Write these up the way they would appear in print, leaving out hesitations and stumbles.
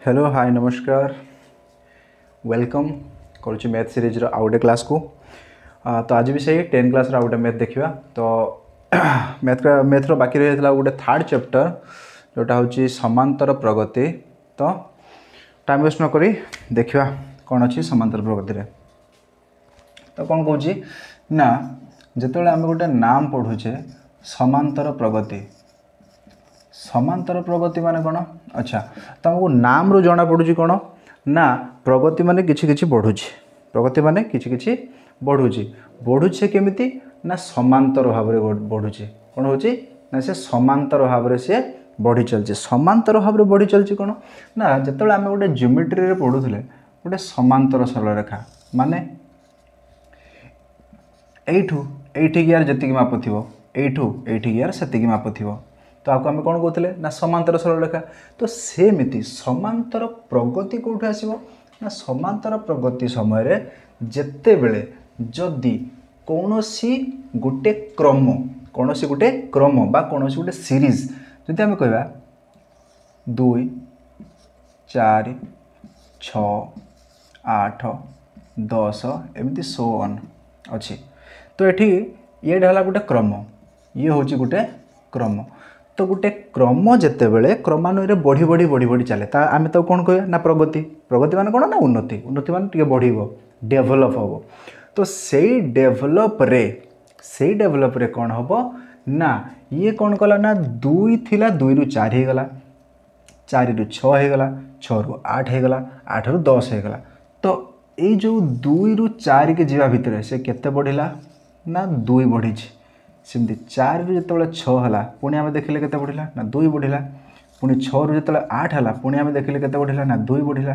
Hello hi नमस्कार welcome करुच्ची math series रो आउटे class को तो आज भी सही 10 क्लास रो आउटे मैथ देखिबा तो मैथ रो बाकी रही गोटे थर्ड चैप्टर जोटा हूँ समांतर प्रगति। तो टाइम वेस्ट न करी देखिबा कौन अच्छी समांतर प्रगति रे। तो कौन कहूँ ना जिते आम गोटे नाम पढ़ुचे समांतर प्रगति समांतर प्रगति माने कौन अच्छा तुमको नाम रू जना पड़ुची कौन ना प्रगति माने किछि किछि बढ़ुची प्रगति माने किछि किछि बढ़ुची बढ़ुचे केमिति ना समांतर भाव में बढ़ुची कौन होची ना से समांतर भाव में से बढ़ी चलची समांतर भाव में बढ़ी चलची कौन ना जिते आम गोटे ज्योमेट्री रे पढ़ुले गोटे समांतर सरल रेखा माने एठू एठी यार जति माप थिबो एठू एठी यार सेति माप थिबो तो आपको आम कौन कहते ना समांतर सरल रेखा। तो सेमती समांतर प्रगति कौटू आसो ना समांतर प्रगति समय जेते बेले जदि कौन सी गोटे क्रम बा कौन सी गोटे सीरीज जदि आम कह 2 4 6 8 10 एमती सो ऑन अच्छी। तो ये है गोटे क्रम ये हूँ गोटे क्रम। तो गोटे क्रम जिते बड़े क्रमान्वय बढ़ी बढ़ी बढ़ी बढ़ी चले आम तो कौन कह ना प्रगति प्रगति मान कौन ना उन्नति उन्नति मान टे बढ़ डेभलप हम। तो से डेभलप रे कौन हम ना ये कौन कला ना 2 थिला 2 रु 4 हो गला 4 रु 6 हो गला 6 रु 8 हो गला 8 रु 10 हो गला। तो ये जो 2 रु 4 के जीवा भितर से केते बढ़िला ना 2 बढ़ी सेमती 4 रु जो 6 है पुणी आम देखिले केते बढ़िला ना 2 बढ़िला पुणी 6 रु जो 8 है पुणी आम देखिले केते बढ़िला ना 2 बढ़िला।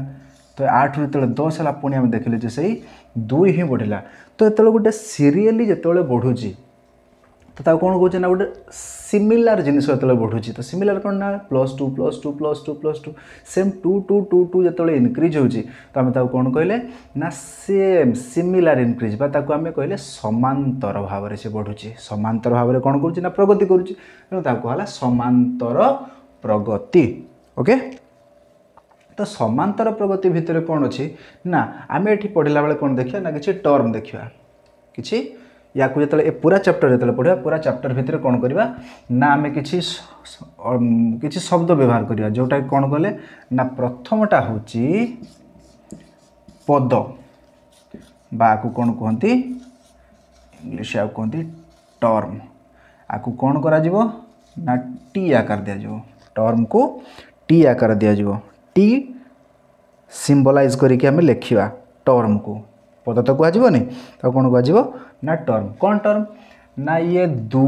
तो 8 रु जो 10 है पुणी आम देखिले जे सही 2 ही बढ़िला। तो ये गोटे सीरियली जो बढ़ुची तो कौन कहे ना गोटे सिमिलार जिनिस जो बढ़ुची तो सिमिलार कौन ना +2 +2 +2 +2 सेम 2 2 2 2 जो इनक्रिज होची तो आम कौन कहले ना सेम सिमिलार इनक्रिज बा आम कहले समांतर भाव में से बढ़ुची समांतर भाव में कौन करुच्ची ना प्रगति करुच्ची तेणु कहला समांतर प्रगति। ओके तो समांतर प्रगति भितर कौन अच्छी ना आम ये पढ़ला बेले कौन देखा ना कि टर्म देखा कि या जो पूरा चैप्टर जो पढ़ा पूरा चैप्टर भितर कौन करवा ना आम किसी शब्द व्यवहार करवा जोटा कौन कले ना प्रथमटा हूँ पद बाकू कौन कहती इंग्लिश या कहती टर्म आपको कौन करा जीवो ना टी आकार दिया टर्म को टी आकार दिया टी सिंबलाइज करके आम लिखा टर्म को पद तो कहनी तो कौन कह ना टर्म कौन टर्म ना ये 2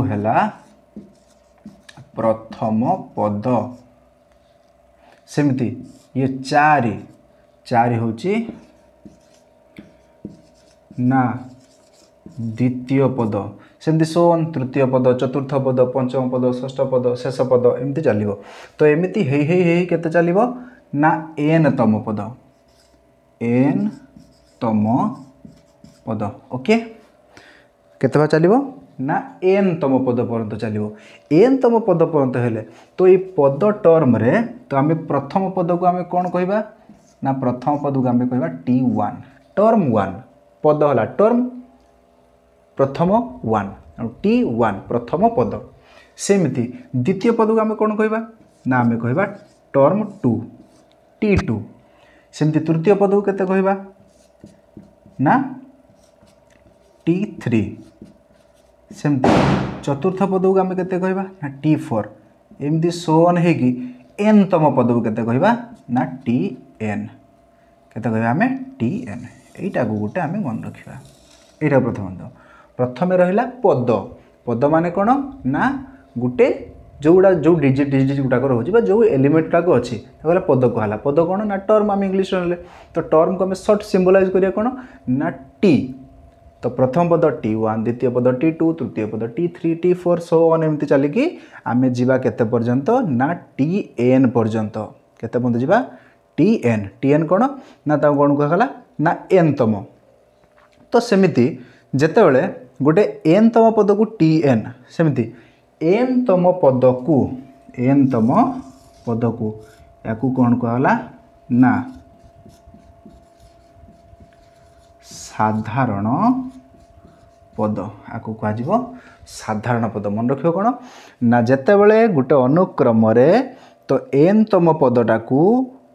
है प्रथम पद सेमती ये 4 हूँ ना द्वितीय पद सेमती सोन तृतीय पद चतुर्थ पद पंचम पद षष्ठ पद शेष पद एमती चलो। तो एमती केते चलिबो ना n तम पद n तम पद ओके केते चलो ना n तम पद पर्यंत चलो n तम पद पर्यंत हेले तो ये पद टर्म रे तो आम प्रथम पद को आम कौन कहवा ना प्रथम पद को आम कहवा T1 टर्म 1 पद है टर्म प्रथम 1 T1 प्रथम पद सेमती द्वितीय पद को आम कौन कहवा ना आम कहवा टर्म 2 T2 सेमती तृतीय पद को केते कहवा ना T3 सेमती चतुर्थ पद को आम केते कहवा ना T4 एमती सोन होगी n तम पद को केते कहवा ना Tn केते कहवा आम Tn एटा को गोटे आम मन रखा एटा प्रथम रहिला पद पद माने कौन ना गोटे जो डिजिट गुटाक रोचे जो एलिमेंट गुटाक अच्छी पद कहला पद कौन ना टर्म आम इंग्लीश रे तो टर्म को आम सर्ट सिंबलाइज करिया कौन ना टी तो प्रथम पद T1 द्वितीय पद T2 तृतीय पद T3 T4 सो ऑन एमती चलिकी आम जीवा केते पर्यंत ना Tn पर्यंत केते पर्यंत जीवा Tn कौन ना कौन कहला ना n तम। तो सेमिति जेते बेले गोटे n तम पद को Tn सेमिति n तम पद को या कौन कहला ना साधारण पद या कह साधारण पद मन रखियो कौन ना जेतेबेले गोटे अनुक्रम तो एन तम पदटा को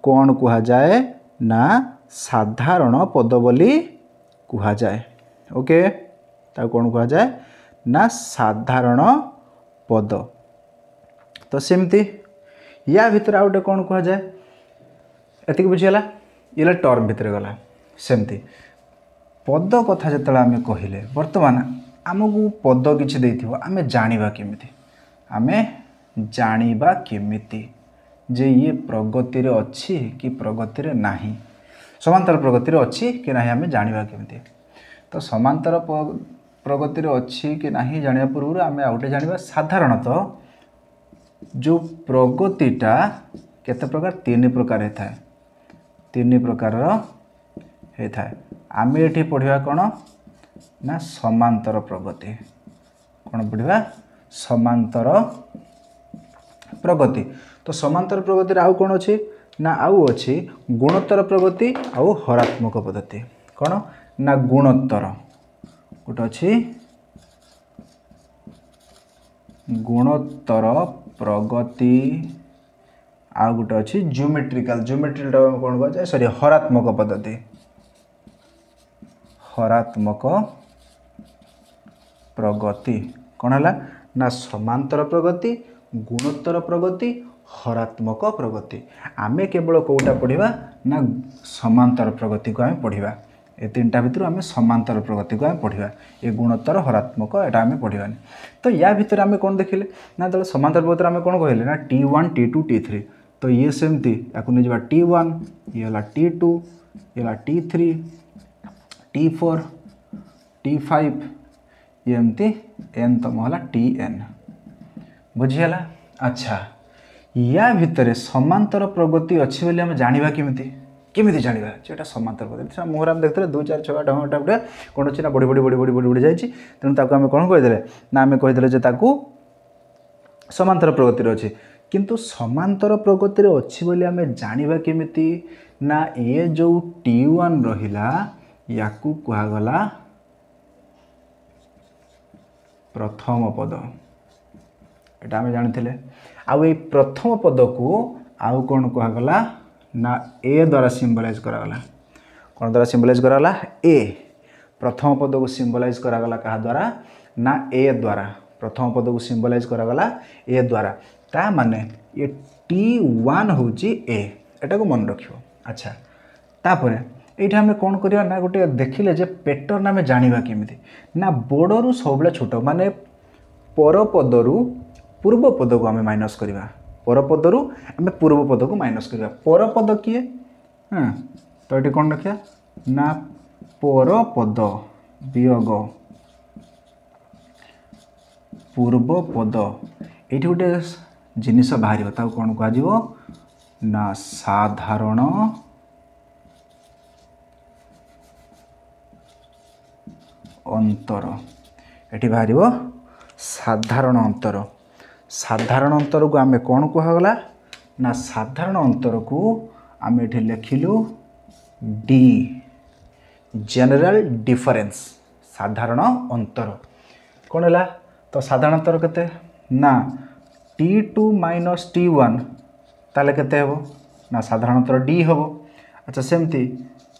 कौन कह जाए ना साधारण पद बोली कह जाए ओके ता कौन कह जाए ना साधारण पद तो सेमती या भितर आउटे कौन कह जाए एतिक बुझीगला ये टर्म भितर गला सेमती पद कथा जिते आम कहले बर्तमान आमको पद किसी देथिबो आमे जानिबा केमिति आमे जानिबा केमिति जे ये प्रगति रे अच्छी कि प्रगति रे नाही समांतर प्रगति रे अच्छी कि नाही आमे जानिबा केमिति तो समांतर प्रगति रे अच्छी कि नाही जानिबा पूर्व आमे आउटे जानिबा साधारणतः जो प्रगतिटा केते प्रकार तीन प्रकार होता है तीन प्रकार होता है आम ये पढ़ा कौन ना समांतर प्रगति कौन पढ़ा समांतर प्रगति तो समांतर प्रगति आउ कौन अच्छी ना आउ अच्छी गुणोत्तर प्रगति आउ हरात्मक पद्धति कौन ना गुणोत्तर गोटे अच्छी गुणोत्तर प्रगति आ गोटे अच्छी ज्योमेट्रिकल कौन कह जाए सॉरी हरात्मक पद्धति हरात्मक प्रगति कौन है ना समांतर प्रगति गुणोत्तर प्रगति हरात्मक प्रगति आमे केवल कौटा पढ़ा ना समांतर प्रगति को आम पढ़ा ये तीन टा भितर आम समांतर प्रगति को आम पढ़ा ये गुणोत्तर हरात्मक एटा आम पढ़ानी तो या भितर आम कौन देखिले ना तो समांतर प्रगति आम कौन कहले ना T1 T2 T3 तो ये सेमती या नहीं T1 ये है T2 ये है T3 T4 T5 ये एमती एन तम है Tn बुझीगला अच्छा या भितर समांतर प्रगति अच्छी बोली आम जाना केमिति केमिति जानिबा जेटा समांतर प्रगति मुहर आम देखते 2 4 6 ढंगटा गोटे कौन अच्छी ना बढ़ी बढ़ी बढ़ी बढ़ी बढ़ी बढ़ी जाइए तेणु ताको आम कौन कहीदे ना आम कहीदे जे ताकू समांतर प्रगति अच्छी किंतु समांतर प्रगति अच्छी बोली आम जानिबा केमिति ना ये जो T1 रहिला याकू कहगला प्रथम पद एटा आम जानी आउ ये प्रथम पद को आउ कौन कहगला ना ए द्वारा सिंबलाइज करागला कौन द्वारा सिंबलाइज करागला ए प्रथम पद को सिंबलाइज करागला कहा द्वारा ना ए द्वारा प्रथम पद को सिंबलाइज करागला ए द्वारा ता माने ये T1 होची ए एटा को मन रखियो अच्छा तापर ये आम कौन करवा ना गोटे देखिले जे पैटर्न आम जानिबा केमिति ना बड़रू सब छोट माने पर पदरू पूर्व पद को आम माइनस करवा पर पदरू आम पूर्व पद को माइनस करवा पर पद किए हाँ तो ये कौन रखिया ना पर पद वियोग पूर्व पद ये गोटे जिनिस बाहर कौन कह ना साधारण अंतर ये बाहर साधारण अंतर साधारण अंतर को आम कौन कहगला ना साधारण अंतर को आम ये लिखिलु डी जनरल डिफरेंस साधारण अंतर कौन है तो साधारण अंतर केते ना T2 माइनस T1 ताले केते हेबो ना साधारण अंतर डी हेबो अच्छा सेमती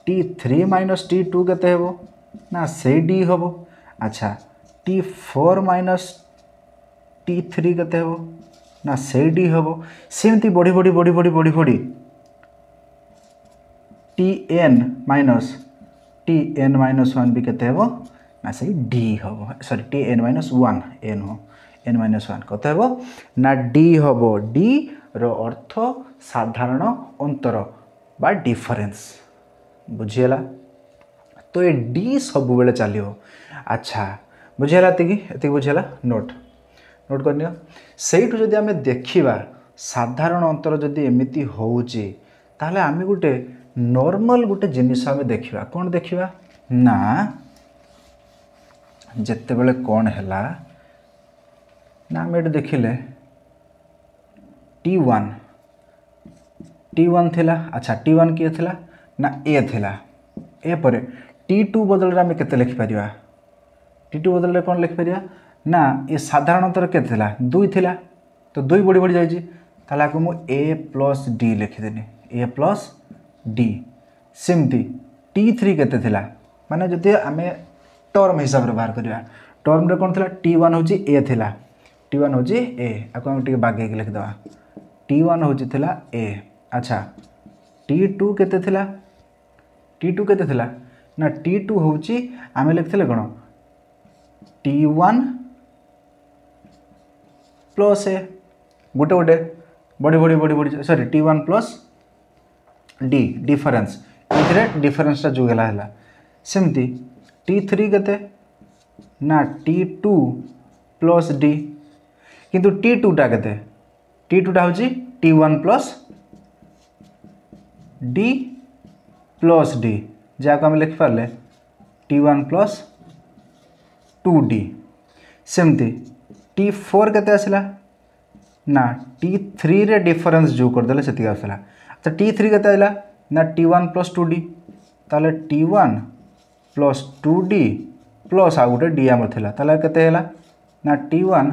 T3 माइनस T2 केते हेबो ना से डी हेबो अच्छा T4 माइनस T3 केते हेबो ना से डी हेबो सेमती बढ़ी बढ़ी बढ़ी बढ़ी बढ़ी बढ़ी Tn माइनस 1 भी केते हेबो ना से डी हेबो सॉरी Tn माइनस 1 n हो n माइनस 1 कते हेबो ना डी हेबो डी रो अर्थ साधारण अंतर बा डिफरेंस बुझियला तो ये डी सब बेले चलियो अच्छा बुझियला एति बुझियला नोट करनियो सेठु जदि आमे देखिबा साधारण अंतर जदि एमिति होउची ताहले आमे गुटे नॉर्मल गोटे जिनिस आम देखा कौन देखा ना जिते बड़े कौन है ना आम ये देखिले T1 T1 थिला अच्छा T1 किए थिला ना ए थिला ए परे T2 बदल रे आमे केते लिखि परिबा T2 बदल रे कोन लिखि परिबा ना ए साधारणतः केते थिला 2 थिला तो 2 बढ़ी बढ़ी जाई छी ताला को मु a + d लिखि देनी a + d सिमती T3 केते थिला माने जदि आमे टर्म हिसाब रे बाहर करिया टर्म रे कोन थिला T1 होची a थिला T1 होची a आको हम टिके बागे के लिख दवा T1 होची थिला a अच्छा T2 केते थिला T2 केते थिला ना T2 होची आमे लिखथिले कोन T1 प्लस a गोटे गोटे बड़ी बड़ी बड़ी बड़ी sorry T1 plus d difference इथरे डिफरेंस ता जुगला हला सेमती T3 केते ना T2 प्लस d किंतु T2 टा केते T2 टा होची T1 plus d plus d जाको हम लिख पारले T1 प्लस 2d सेमती T4 केते आसला ना T3 रे डिफरेंस जो कर देले सेति आसला अच्छा T3 केते आइला ना T1 प्लस 2d ताले T1 प्लस 2d प्लस आ गोटे d हमर थिला ताले केते हैला ना T1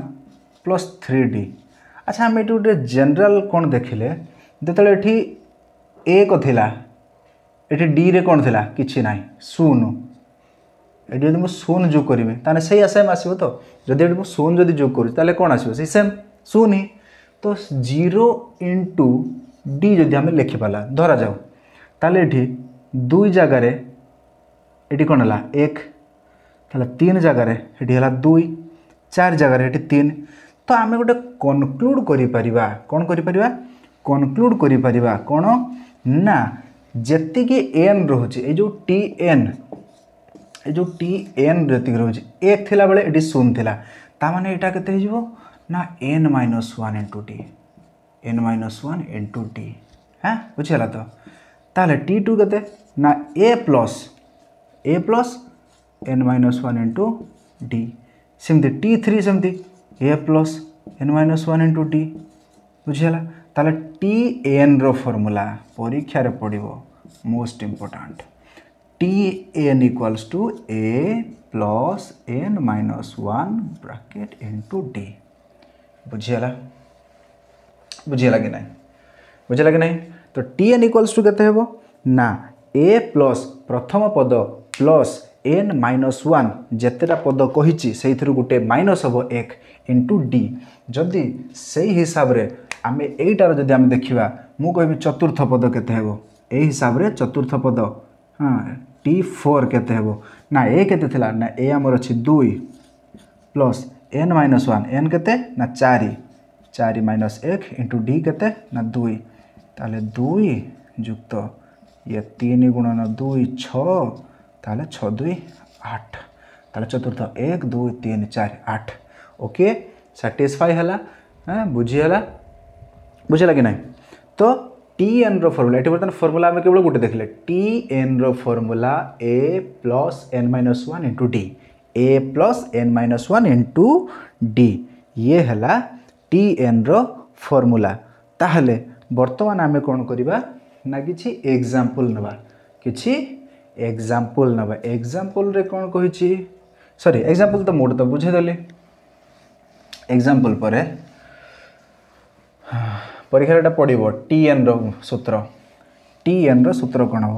प्लस 3d अच्छा हम एटू गोटे जनरल कोन देखिले देतले एठी a को थिला एठी d रे कोन थिला किछि नाही शून्य एडी यदि मु शून्य जो करिवे ताने सही सेम आसीबो तो जदि एडी मु शून्य जदि जो करू ताले कोन आसीबो सही सेम शून्य ही तो 0 इंटू d जदि हमें लिखि पाला धरा जाऊ ताले एठी 2 जगह रे एठी कोन हला 1 ताले 3 जगह रे एठी हला 2 4 जगह रे एठी 3 तो आमे गोटे कनक्लूड करि परिबा कोन करि परिबा कनक्लूड करि परिबा कोन ना जेति कि n रहउची ए जो tn ए जो tn रेति रहउची 1 थिला बेले एठी 0 थिला ता माने एटा केते हिजबो ना n - 1 into d n - 1 into d हां बुझियला तो ताले t2 केते ना a plus n - 1 into d सिमती t3 सिमती a plus n - 1 into d बुझियला ताले tn रो फार्मूला परीक्षा रे पडिबो most important tn equals to a plus n minus 1 bracket into d बुझियला बुझियला कि नहीं तो tn equals to केते हेबो ना a plus प्रथम पद plus n minus 1 जेतेटा पद कहिची सेइथरु गुटे माइनस हबो 1 into d जदि सेही हिसाब रे आमे एइटार जदि आमे देखिबा मु कहबी चतुर्थ पद केते हेबो एही हिसाब रे चतुर्थ पद हां T4 केते हेबो ना a केते थिला ना a हमर अछि 2 प्लस n - 1 n केते ना 4 4 - 1 into d केते ना 2 ताले 2 युक्त ये 3 गुणन 2 6 ताले 6 2 8 ताले चतुर्थ 1 2 3 4 8 ओके सैटिस्फाई हला हां बुझियला कि नहीं तो tn रो फार्मूला एटी बर्तन फार्मूला हम केवल गोटे देखले tn रो formula a plus n - 1 into d a plus n - 1 into d ये हला tn रो फार्मूला ताहले वर्तमान आमे कोन करिबा ना किछि एग्जांपल नबा एग्जांपल रे कोन कहिछि सॉरी एग्जांपल तो मोड तो बुझे देली एग्जांपल परे परीक्षाटा पड़ो tn रो सूत्र कौन हम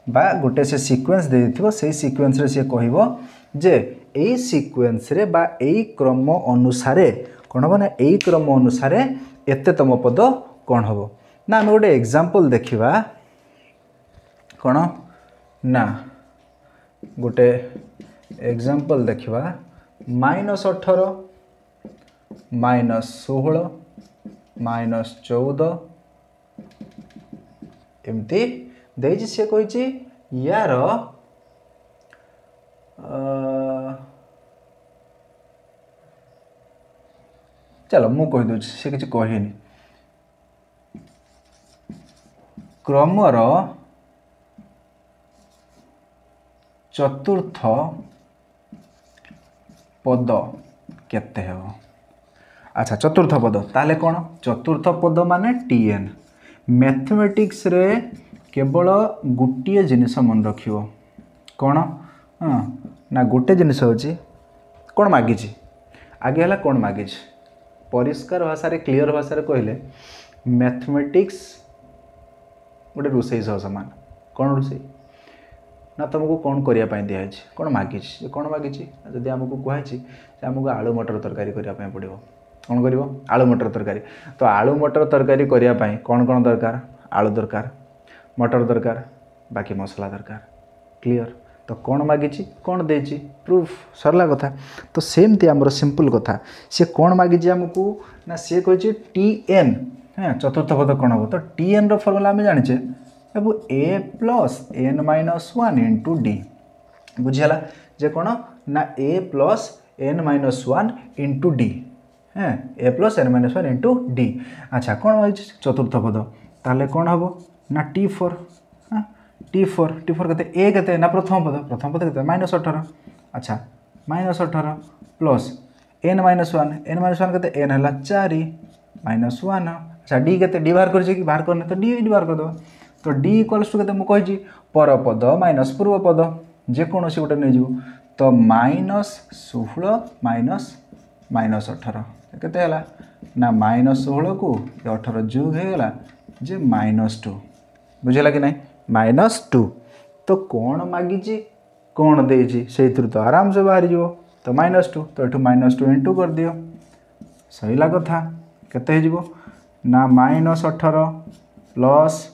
बा गोटे से सीक्वेंस दे दिथिबो से सीक्वेंस रे से कहबो जे एई सीक्वेंस रे बा एई क्रम अनुसारे कौन हम ना एई क्रम अनुसारे एतेतम पद कौन हम ना हम गोटे एग्जांपल देखिबा कौन ना गोटे एग्जांपल देखिबा -18 -16 -14 एमती देजी से कहिछि यार चलो मु कहि दउ से किछि कहिनी क्रमर चतुर्थ पद केते हेबो अच्छा चतुर्थ पद ताले कोन चतुर्थ पद माने tn मैथमेटिक्स रे केवल गोटे जिनिस मन रखियो कौन हाँ ना गोटे जिनिस होची कौन मागिची आगे है कौन मागिची परिष्कार भाषा रे क्लियर भाषा रे कहले मैथमेटिक्स गोटे रोषे सह सामान कौन रोषे ना तुमको कौन करने दिखाई कौन मागिची कौन मागिची जदि आमको कहुई आमको आलू मटर तरकारी करने पड़ो कौन कर आलू मटर तरकारी तो आलू मटर तरकारी करने कौन कौन दरकार आलू दरकार मटर दरकार बाकी मसला दरकार क्लियर तो कौन मागिची कौन देची प्रूफ सरला कथा तो सेमती आमर सिंपल कथा सी कौन मागिची आमको ना सी कही टी एन हाँ चतुर्थ पद कौन हम तो टी एन रॉर्मुला आम जाचे अब a plus n minus one into d बुझीगला जे कौन ना a plus n minus one into d हाँ a plus n minus one into d अच्छा कौन मागिची चतुर्थ पद ताले कौन हम ना टी फोर हाँ टी फोर के ए के ना प्रथम पद के -18 अच्छा -18 प्लस एन माइनस वन के एन है 4 -1 अच्छा डी के डी बाहर कर बाहर करने तो डी बाहर करदे तो डी इक्वल्स टू के मुझे पर पद माइनस पूर्व पद जेकोसी गोटे नहीं तो -16 -18 के ना -16 को 18 जोग होगा जे -2 बुझेगा कि नहीं -2 तो कौन मागिची कौन देची से तो आराम से बाहर जो तो -2 तो ये -2 इंटू कर दियो सहीला कथा केते हो ना -18 प्लस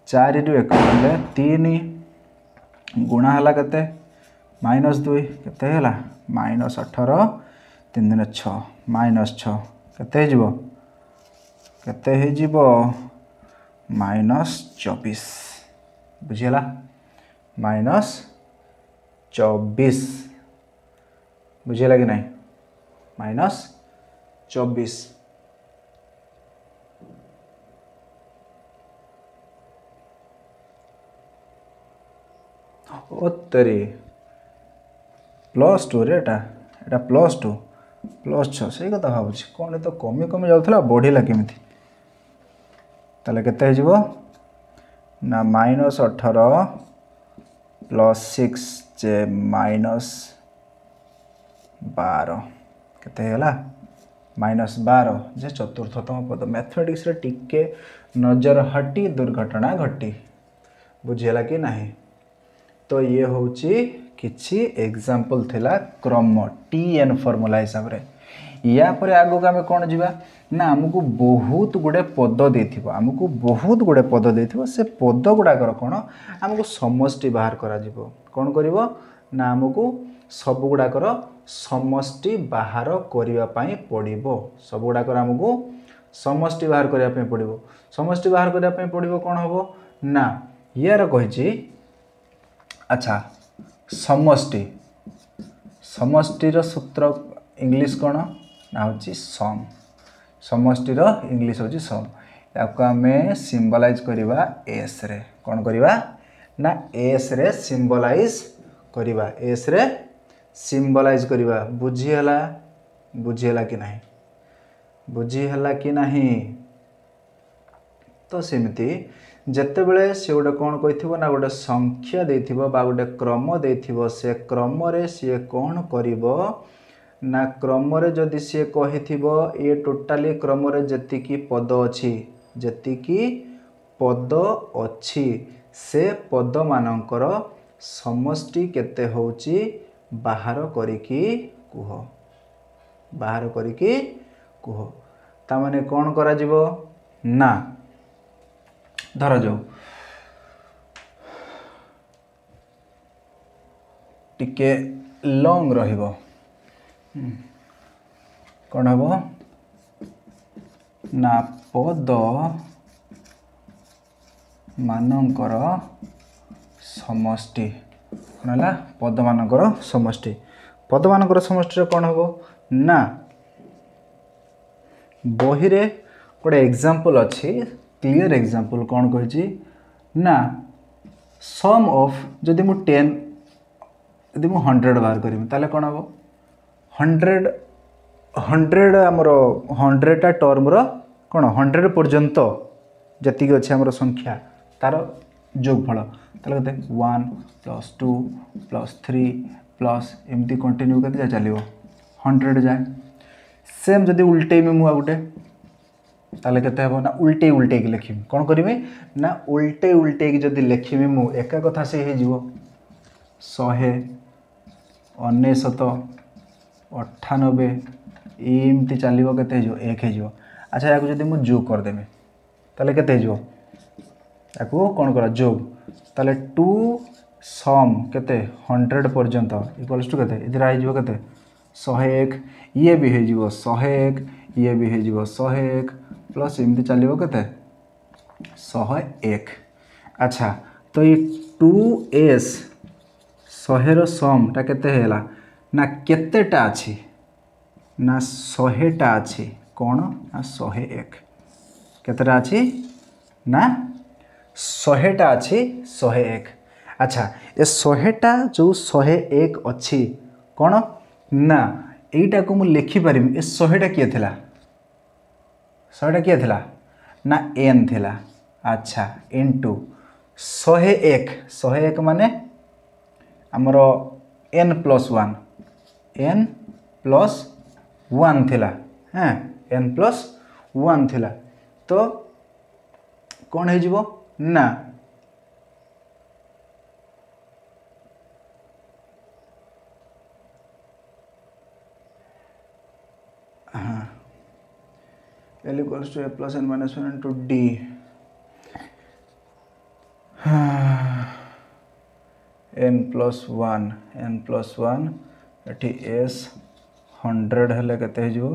4 रु 1 गले 3 गुणा है केते -2 केते है -18 3 दिन 6 -6 केते हो केते -24 बुझीगला -24 बुझीगला कि नहीं -24 ओ तेरी +2 रे एटा +2 +6 सही कथा भाव कौन तो कमी कमी जाऊला बढ़ला केमी ताले केते हो ना -18 प्लस 6 जे -12 केते होला -12 जे चतुर्थतम पद मैथमेटिक्स रे टिके नजर हटी दुर्घटना घटी बुझेला कि नहीं तो ये होची किछि एग्जांपल थिला क्रम टीएन फॉर्मूला हिसाब रे या पर आगो आम कौन जीवा ना आमको बहुत गुड़े पद देथिबो आमको बहुत गुड़े पद देथिबो से पद गुड़ाकर कौन आमको समष्टि बाहर करा जिवो कौन करिवो ना आमको सब गुड़ाकर समष्टि बाहर करिवा पई पड़िबो सब गुड़ाकर आमको समष्टि बाहर करिवा पई पड़िबो समष्टि बाहर करिवा पई पड़िबो कौन हबो ना यार कहिछि अच्छा समष्टि समष्टिर सूत्र इंग्लिश कौन ना होची सम समष्टिर इंग्लिश होची सम याको आमे सिंबलाइज करिवा एस रे कौन करिवा ना एस रे सिंबलाइज करिवा एस रे सिंबलाइज करिवा बुझीला कि नहीं बुझीला कि नहीं तो सेमती जेतेबेले से गोटे कौन कही ना गोटे संख्या देथिबो बा गोटे क्रम देथिबो से क्रम रे सी कौन करिवो ना क्रम रे जदि सी कहिथिबो ये टोटाली क्रम रे जेतिकी पद अछि जेतिकी पद अछि से पद मानकर समष्टि केते होउची बाहर करिकी कुह ता माने कौन करा जिवो ना धर जाओ टिके लॉन्ग रहिबो कौन हबो ना पद मानकर समष्टि कौन है पद मानकर समष्टि कौन हबो ना बही रे गोटे एग्जांपल अच्छी क्लियर एग्जांपल कौन कही ना सम ऑफ जदि मु 10 यदि मु 100 बाहर करी ताले कौन हम 100 आमर 100टा टर्म कौन 100 पर्यंत जति अच्छे आमर संख्या तार जोगफल ताले केते 1 + 2 + 3 प्लस एमती कंटिन्यू करते जाए चलो 100 जाए। सेम जदि उल्टेमी मुआ गोटे ताले केते हेबो ना उल्टे उल्टे की लिखिमी कौन करिमी ना उल्टे उल्टे की जदि लिखिमी मु एका कथा से हे जीवो 100 99 98 एमती चलो केते जो 1 हे जीवो। अच्छा या जदि मु जोग कर देमी ताले केते जीवो याकू कौन करा जोग ताले 2 सम केते 100 पर्यंत इक्वल्स टू केते इधर आई जीवो केते 101 ये भी हे जीवो 101 ये भी हे जीवो 101 प्लस एमती चलो केते 101। अच्छा तो ये 2s 100 रो सम टा केते हेला ना केतेटा अछि ना 100टा अछि कौन ना 101 केतेटा अछि ना 100टा अछि 101। अच्छा ये 100टा जो 101 अच्छी कौन ना यहीटा को मुझे लिखिपारि ए 100टा किए थिला 100टा किए थिला ना n थिला। अच्छा इनटू 101 माने आमर n+1 थिला हाँ n+1 थिला तो कौन है जीवो ना हाँ L equals to a plus n minus 1 into d n+1 eighty s 100 हेले केते जो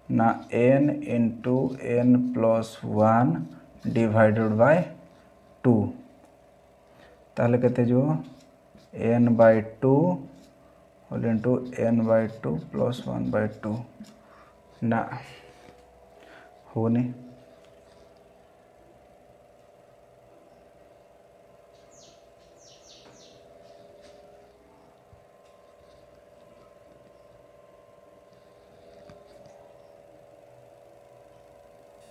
ना n into n+1 divided by 2 ताले केते जो n/2 होल इंटू n/2 + 1/2 ना होनी